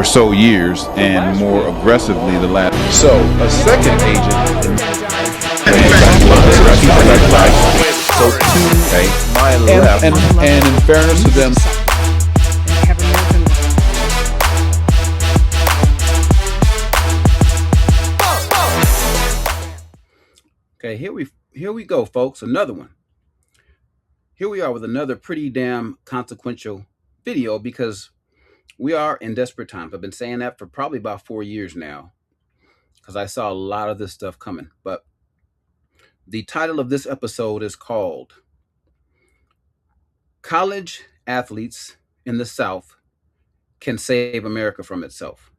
so years, and more aggressively the last. So a second agent. So two, okay, my left, and in fairness to them. Okay, here we go, folks. Another one. Here we are with another pretty damn consequential video, because we are in desperate times. I've been saying that for probably about 4 years now, because I saw a lot of this stuff coming. But the title of this episode is called College Athletes in the South Can Save America from Itself.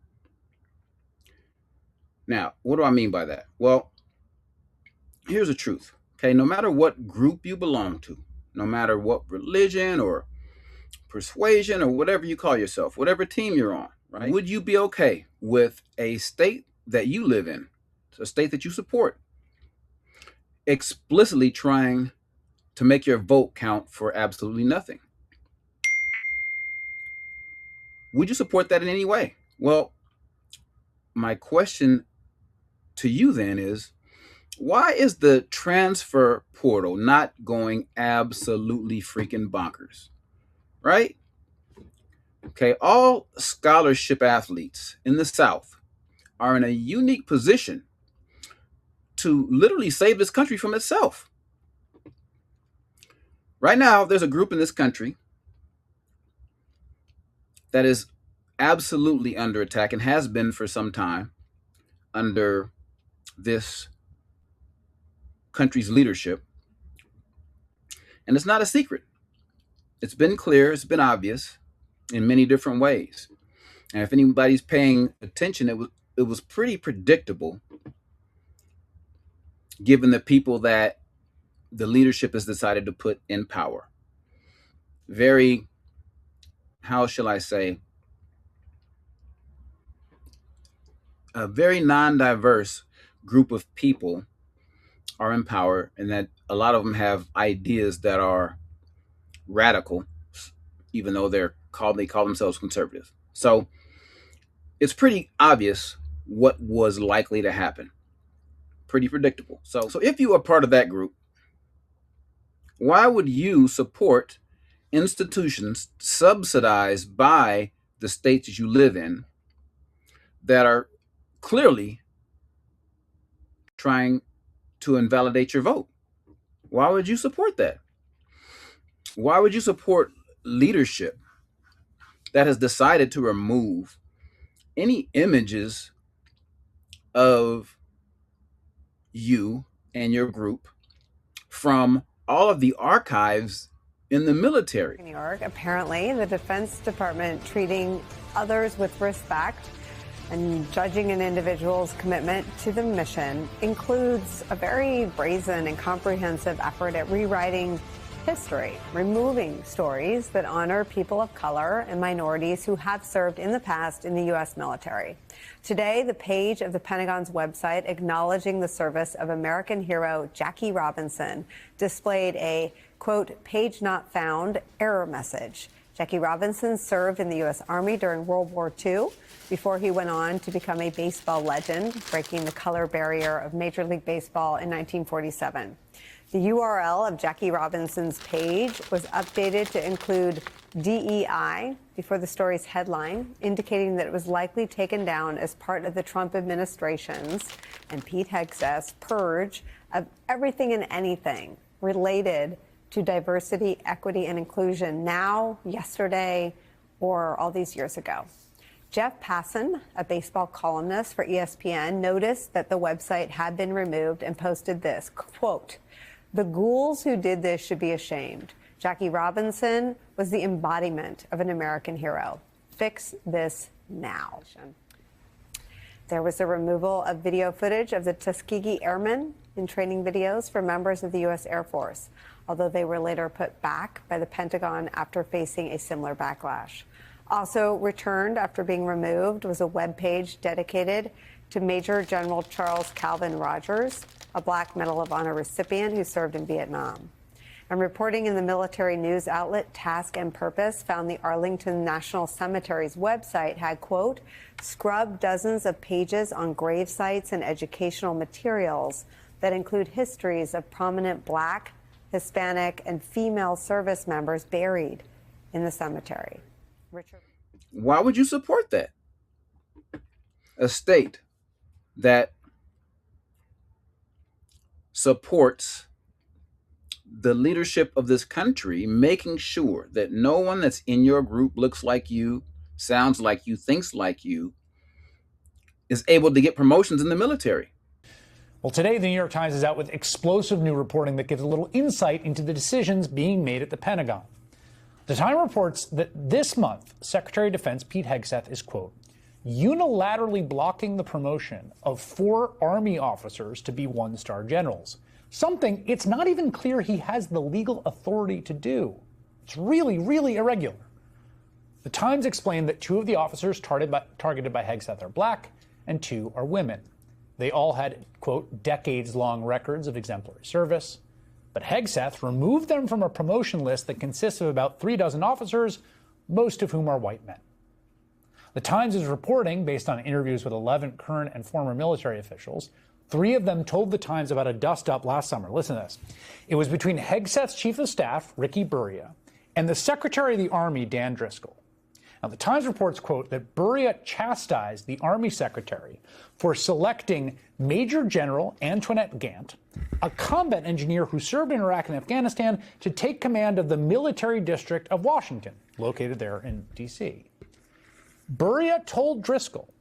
Now, what do I mean by that? Well, here's the truth. Okay, no matter what group you belong to, no matter what religion or persuasion or whatever you call yourself, whatever team you're on, right? Would you be okay with a state that you live in, a state that you support, explicitly trying to make your vote count for absolutely nothing? Would you support that in any way? Well, my question to you then is, why is the transfer portal not going absolutely freaking bonkers? Right? Okay, all scholarship athletes in the South are in a unique position to literally save this country from itself. Right now, there's a group in this country that is absolutely under attack and has been for some time under this country's leadership. And it's not a secret. It's been clear, it's been obvious in many different ways. And if anybody's paying attention, it was pretty predictable, given the people that the leadership has decided to put in power. Very, how shall I say, a very non-diverse group of people are in power, and that a lot of them have ideas that are radical, even though they call themselves conservative. So it's pretty obvious what was likely to happen. Pretty predictable. So if you are part of that group, why would you support institutions subsidized by the states that you live in that are clearly trying to invalidate your vote? Why would you support that? Why would you support leadership that has decided to remove any images of you and your group from all of the archives in the military? New York, apparently the Defense Department treating others with respect and judging an individual's commitment to the mission includes a very brazen and comprehensive effort at rewriting history, removing stories that honor people of color and minorities who have served in the past in the U.S. military. Today, the page of the Pentagon's website acknowledging the service of American hero Jackie Robinson displayed a, quote, page not found error message. Jackie Robinson served in the U.S. Army during World War II before he went on to become a baseball legend, breaking the color barrier of Major League Baseball in 1947. The URL of Jackie Robinson's page was updated to include DEI before the story's headline, indicating that it was likely taken down as part of the Trump administration's, and Pete Hegseth's, purge of everything and anything related to diversity, equity, and inclusion now, yesterday, or all these years ago. Jeff Passan, a baseball columnist for ESPN, noticed that the website had been removed and posted this, quote, "The ghouls who did this should be ashamed. Jackie Robinson was the embodiment of an American hero. Fix this now." There was a removal of video footage of the Tuskegee Airmen in training videos for members of the U.S. Air Force, although they were later put back by the Pentagon after facing a similar backlash. Also returned after being removed was a web page dedicated to Major General Charles Calvin Rogers, a Black Medal of Honor recipient who served in Vietnam. And reporting in the military news outlet Task and Purpose found the Arlington National Cemetery's website had, quote, scrubbed dozens of pages on grave sites and educational materials that include histories of prominent Black, Hispanic, and female service members buried in the cemetery. Richard. Why would you support that? A state that supports the leadership of this country, making sure that no one that's in your group looks like you, sounds like you, thinks like you, is able to get promotions in the military. Well, today, the New York Times is out with explosive new reporting that gives a little insight into the decisions being made at the Pentagon. The Times reports that this month, Secretary of Defense Pete Hegseth is, quote, unilaterally blocking the promotion of 4 Army officers to be one-star generals, something it's not even clear he has the legal authority to do. It's really, really irregular. The Times explained that 2 of the officers targeted by Hegseth are Black and 2 are women. They all had, quote, decades-long records of exemplary service. But Hegseth removed them from a promotion list that consists of about 3 dozen officers, most of whom are white men. The Times is reporting, based on interviews with 11 current and former military officials, 3 of them told the Times about a dust-up last summer. Listen to this. It was between Hegseth's chief of staff, Ricky Burria, and the Secretary of the Army, Dan Driscoll. Now, the Times reports, quote, that Burria chastised the Army Secretary for selecting Major General Antoinette Gant, a combat engineer who served in Iraq and Afghanistan, to take command of the Military District of Washington, located there in D.C. Burria told Driscoll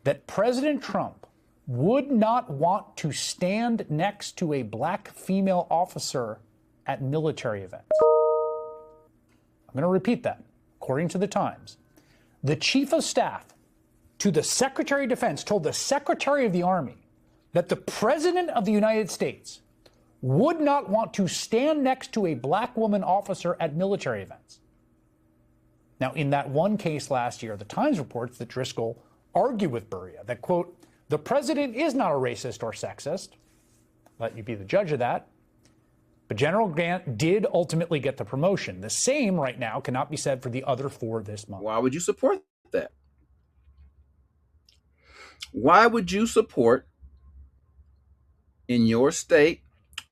that President Trump would not want to stand next to a Black female officer at military events. I'm going to repeat that. According to the Times, the Chief of Staff to the Secretary of Defense told the Secretary of the Army that the President of the United States would not want to stand next to a Black woman officer at military events. Now, in that one case last year, the Times reports that Driscoll argued with Burria that, quote, the president is not a racist or sexist. Let you be the judge of that. But General Grant did ultimately get the promotion. The same right now cannot be said for the other 4 this month. Why would you support that? Why would you support in your state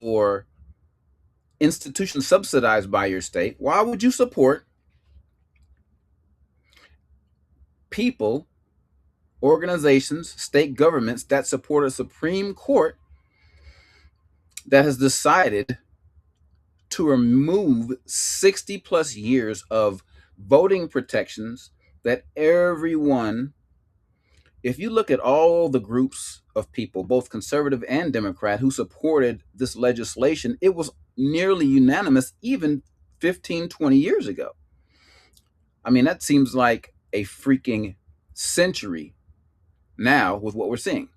or institutions subsidized by your state? Why would you support people, organizations, state governments that support a Supreme Court that has decided to remove 60 plus years of voting protections that everyone, if you look at all the groups of people, both conservative and Democrat, who supported this legislation, it was nearly unanimous even 15, 20 years ago. I mean, that seems like a freaking century now with what we're seeing.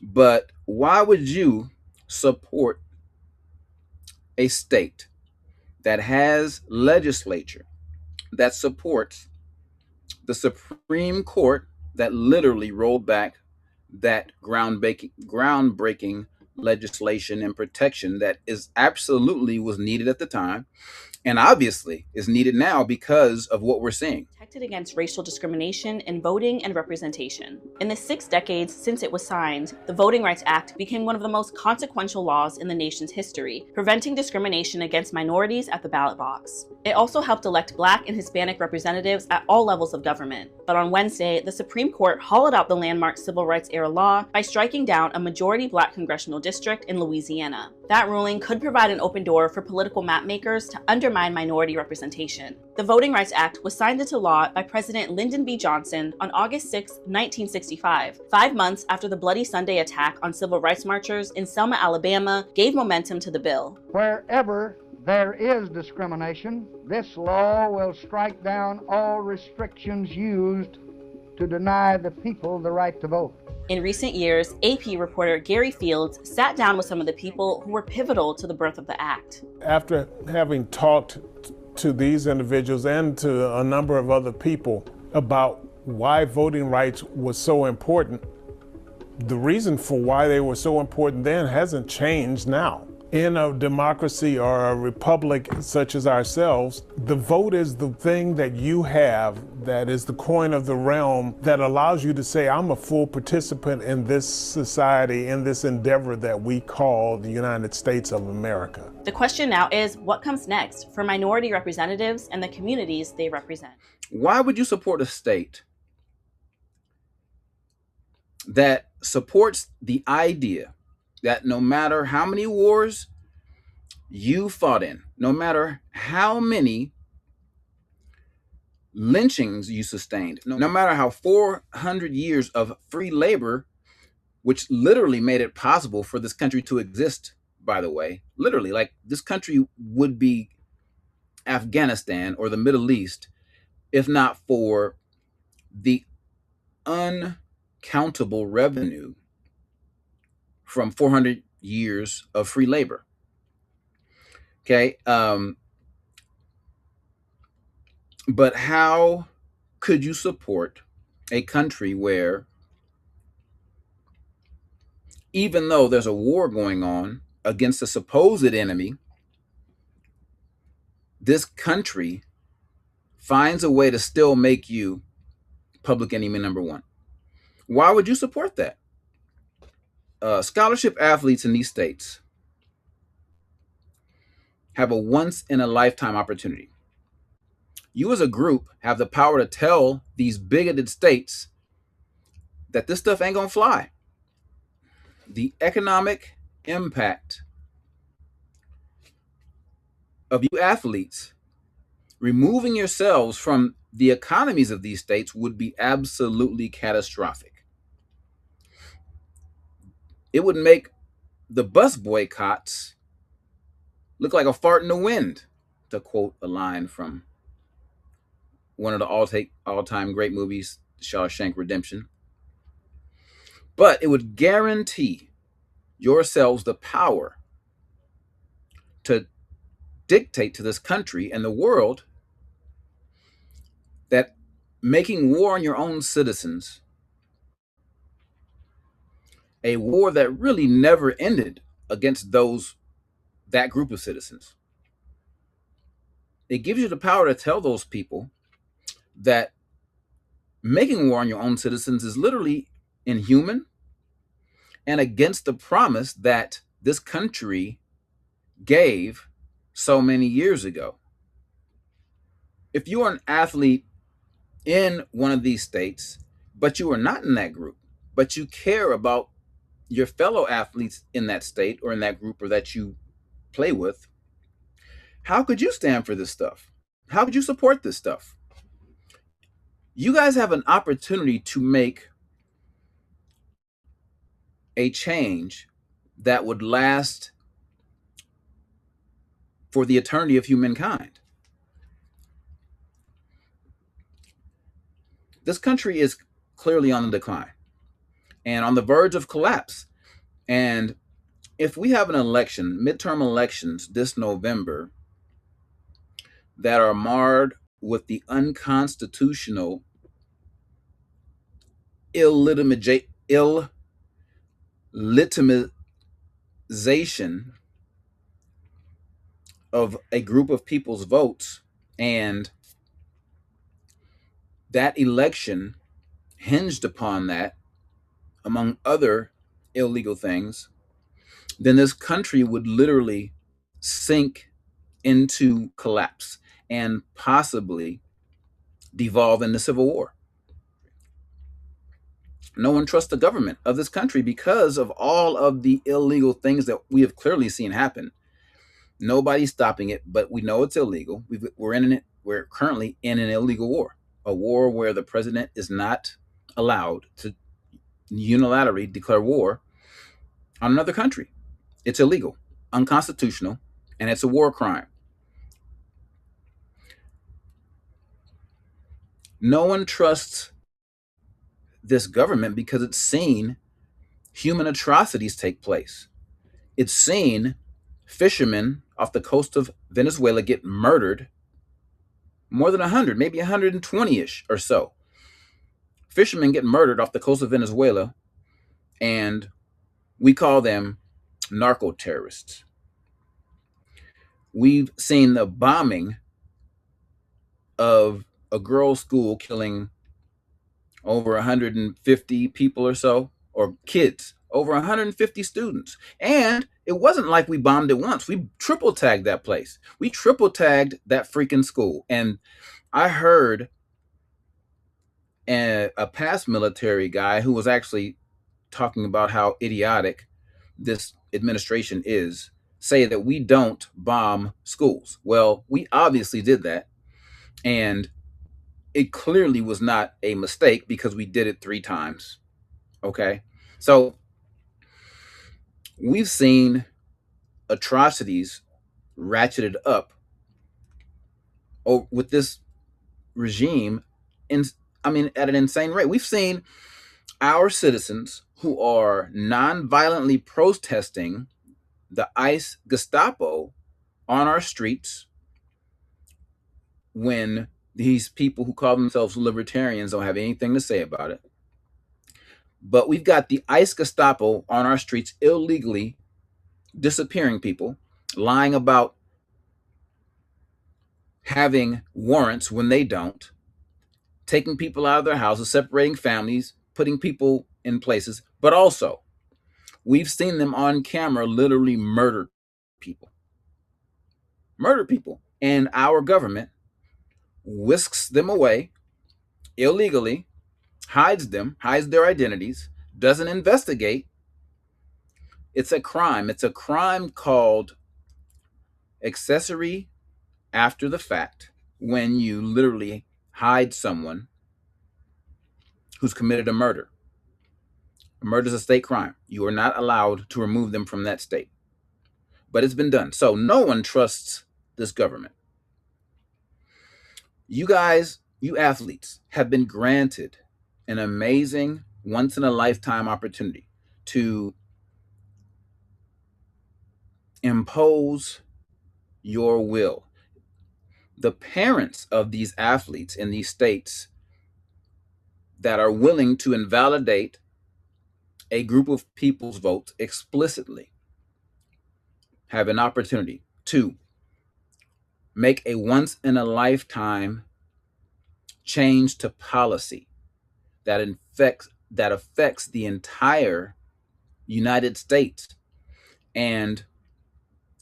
But why would you support a state that has legislature that supports the Supreme Court that literally rolled back that groundbreaking legislation and protection that is absolutely was needed at the time and obviously is needed now because of what we're seeing? Protected against racial discrimination in voting and representation. In the 6 decades since it was signed, the Voting Rights Act became one of the most consequential laws in the nation's history, preventing discrimination against minorities at the ballot box. It also helped elect Black and Hispanic representatives at all levels of government. But on Wednesday, the Supreme Court hollowed out the landmark civil rights era law by striking down a majority Black congressional district in Louisiana. That ruling could provide an open door for political mapmakers to undermine minority representation. The Voting Rights Act was signed into law by President Lyndon B. Johnson on August 6, 1965, 5 months after the Bloody Sunday attack on civil rights marchers in Selma, Alabama, gave momentum to the bill. Wherever there is discrimination, this law will strike down all restrictions used to deny the people the right to vote. In recent years, AP reporter Gary Fields sat down with some of the people who were pivotal to the birth of the act. After having talked to these individuals and to a number of other people about why voting rights was so important, the reason for why they were so important then hasn't changed now. In a democracy or a republic such as ourselves, the vote is the thing that you have that is the coin of the realm that allows you to say, I'm a full participant in this society, in this endeavor that we call the United States of America. The question now is, what comes next for minority representatives and the communities they represent? Why would you support a state that supports the idea that no matter how many wars you fought in, no matter how many lynchings you sustained, no matter how 400 years of free labor, which literally made it possible for this country to exist, by the way, literally, like this country would be Afghanistan or the Middle East if not for the uncountable revenue from 400 years of free labor. Okay. But how could you support a country where, even though there's a war going on against a supposed enemy, this country finds a way to still make you public enemy number one? Why would you support that? Scholarship athletes in these states have a once-in-a-lifetime opportunity. You as a group have the power to tell these bigoted states that this stuff ain't gonna fly. The economic impact of you athletes removing yourselves from the economies of these states would be absolutely catastrophic. It would make the bus boycotts look like a fart in the wind, to quote a line from one of the all-time great movies, Shawshank Redemption. But it would guarantee yourselves the power to dictate to this country and the world that making war on your own citizens, a war that really never ended against that group of citizens, it gives you the power to tell those people that making war on your own citizens is literally inhuman and against the promise that this country gave so many years ago. If you are an athlete in one of these states, but you are not in that group, but you care about your fellow athletes in that state or in that group or that you play with, how could you stand for this stuff? How could you support this stuff? You guys have an opportunity to make a change that would last for the eternity of humankind. This country is clearly on the decline and on the verge of collapse. And if we have an election, midterm elections this November, that are marred with the unconstitutional illegitimization of a group of people's votes, and that election hinged upon that, among other illegal things, then this country would literally sink into collapse and possibly devolve into civil war. No one trusts the government of this country because of all of the illegal things that we have clearly seen happen. Nobody's stopping it, but we know it's illegal. We're currently in an illegal war, a war where the president is not allowed to unilaterally declare war on another country. It's illegal, unconstitutional, and it's a war crime. No one trusts this government because it's seen human atrocities take place. It's seen fishermen off the coast of Venezuela get murdered, more than 100, maybe 120-ish or so. Fishermen get murdered off the coast of Venezuela, and we call them narco terrorists. We've seen the bombing of a girls' school killing over 150 people or so, or kids, over 150 students. And it wasn't like we bombed it once. We triple tagged that place. We triple tagged that freaking school. And I heard a past military guy who was actually talking about how idiotic this administration is say that we don't bomb schools. Well, we obviously did that. And it clearly was not a mistake because we did it 3 times. Okay. So we've seen atrocities ratcheted up with this regime at an insane rate. We've seen our citizens who are non-violently protesting the ICE Gestapo on our streets when these people who call themselves libertarians don't have anything to say about it. But we've got the ICE Gestapo on our streets illegally disappearing people, lying about having warrants when they don't, taking people out of their houses, separating families, putting people in places. But also, we've seen them on camera literally murder people. And our government whisks them away illegally, hides their identities, doesn't investigate. It's a crime. It's a crime called accessory after the fact, when you literally hide someone who's committed a murder. A murder is a state crime. You are not allowed to remove them from that state. But it's been done. So no one trusts this government. You guys, you athletes, have been granted an amazing once-in-a-lifetime opportunity to impose your will. The parents of these athletes in these states that are willing to invalidate a group of people's votes explicitly have an opportunity to make a once-in-a-lifetime change to policy that affects the entire United States. And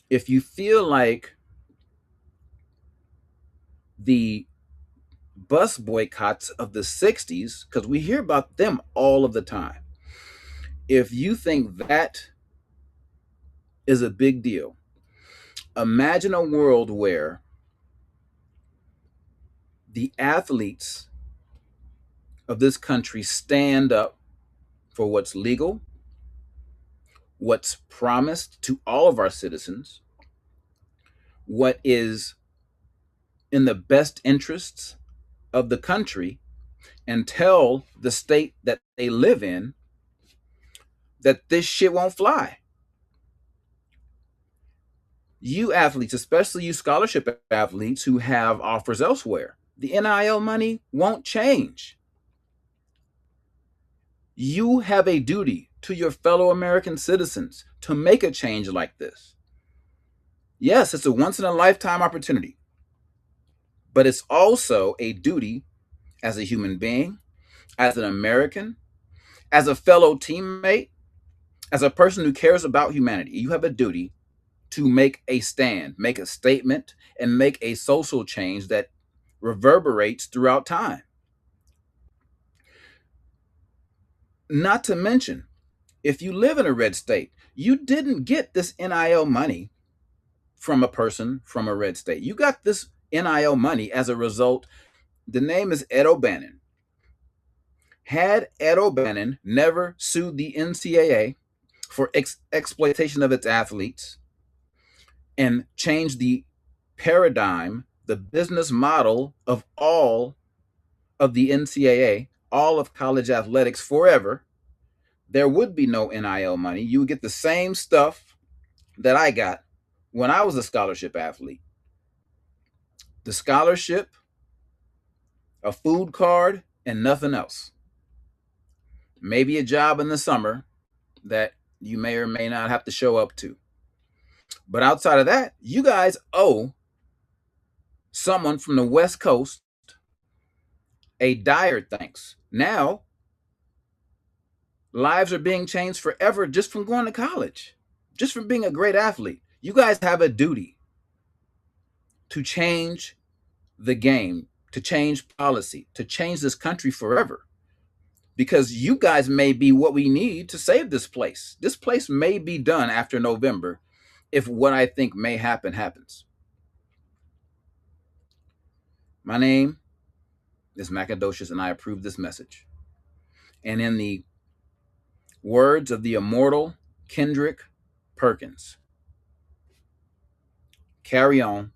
if you feel like the bus boycotts of the 60s, because we hear about them all of the time, if you think that is a big deal, imagine a world where the athletes of this country stand up for what's legal, what's promised to all of our citizens, what is in the best interests of the country, and tell the state that they live in that this shit won't fly. You athletes, especially you scholarship athletes who have offers elsewhere, the NIL money won't change. You have a duty to your fellow American citizens to make a change like this. Yes, it's a once-in-a-lifetime opportunity, but it's also a duty as a human being, as an American, as a fellow teammate, as a person who cares about humanity. You have a duty to make a stand, make a statement, and make a social change that reverberates throughout time. Not to mention, if you live in a red state, you didn't get this NIL money from a person from a red state. You got this NIL money as a result. The name is Ed O'Bannon. Had Ed O'Bannon never sued the NCAA for exploitation of its athletes and changed the paradigm, the business model of all of the NCAA, all of college athletics forever, there would be no NIL money. You would get the same stuff that I got when I was a scholarship athlete. The scholarship, a food card, and nothing else. Maybe a job in the summer that you may or may not have to show up to. But outside of that, you guys owe someone from the West Coast a dire thanks. Now, lives are being changed forever just from going to college, just from being a great athlete. You guys have a duty to change the game, to change policy, to change this country forever. Because you guys may be what we need to save this place. This place may be done after November if what I think may happen happens. My name is Macadocious, and I approve this message. And in the words of the immortal Kendrick Perkins, carry on,